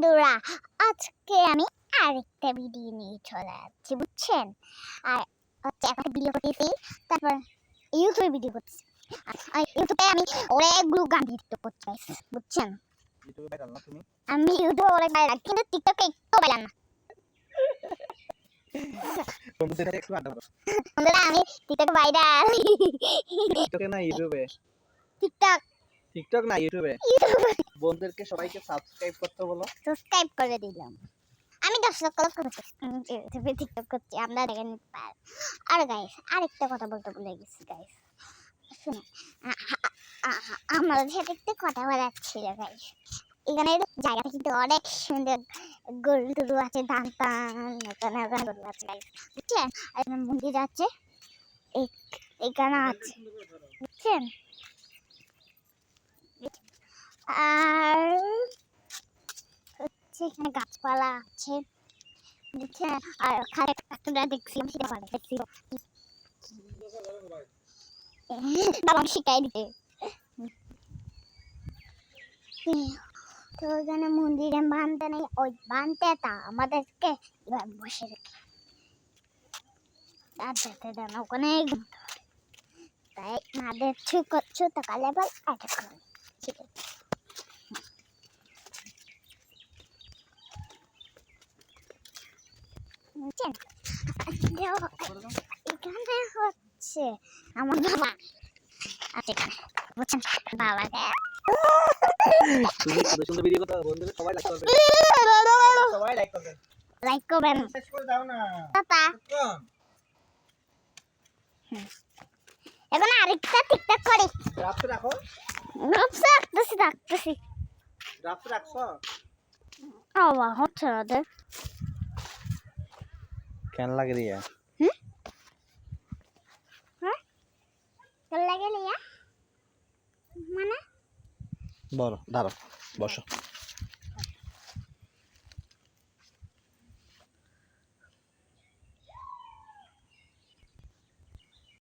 বন্ধুরা, আজকে আমি আরেকটা ভিডিও নিয়ে চলে যাচ্ছি, বুঝছেন? আর এখন ভিডিও করতেছি, তারপর ইউটিউবে ভিডিও করতেছি। আর ইউটিউবে আমি অনেকগুলো গান ভিডিও করতে চাইছি, বুঝছেন? ইউটিউবে ভাইরাল না তুমি? আমি ইউটিউবে অনেক ভাইরাল, কিন্তু টিকটকে একটু ভাইরাল না। বন্ধুদের সাথে একটু আড্ডা মারো। বন্ধুরা, আমি টিকটকে ভাইরাল। টিকটকে না ইউটিউবে? টিকটক টিকটক না ইউটিউবে। বন্ধুদেরকে সবাইকে সাবস্ক্রাইব করতে বলো। সাবস্ক্রাইব করে দিলাম। আমি 10 লক্ষ করছি, ইউটিউবে টিকটক করছি, আমরা দেখে নিতে পারি। আর গাইস, আরেকটা কথা বলতে ভুলে গেছি গাইস, শুনুন। আমাদের সাথে একটু কথা বলার ছিল গাইস। এখানে জায়গাটা কিন্তু অনেক সুন্দর, গরু টরু আছে, ধান টান, ওখানে ওখানে গরু আছে গাইস, বুঝছেন? আর এখানে মন্দির আছে, এখানে আছে, বুঝছেন? আর হচ্ছে এখানে গাছপালা আছে, বুঝছেন? আর খালে কাকুরা দেখছিলাম, সেটা ভালো দেখছিল, বাবা শিখাই দিতে। তো ওখানে মন্দিরে বানতে নেই, ওই বানতেটা আমাদেরকে এবার বসে রেখে আর যেতে দেয় না, ওখানে ঘুমতে হবে। তাই আমাদের ছোট কালে বল এটা করুন, ঠিক আছে? বুঝছেন? এখানে হচ্ছে আমার বাবা আছে, বুঝছেন? বাবাকে তুমি সুন্দর সুন্দর ভিডিও করতে বন্ধুদের সবাই লাইক করবে। সবাই লাইক করবে। লাইক করবেন, শেষ করে দাও না। পাপা। এখন আরেকটা টিকটক করি। রাখতে রাখো। রাখতেছি। রাখতে রাখছো? আবার হচ্ছে না রে। কেন লাগে রিয়া? হ্যাঁ, কেন লাগে লিয়া? মানে বলো, দাঁড়াও, বসো।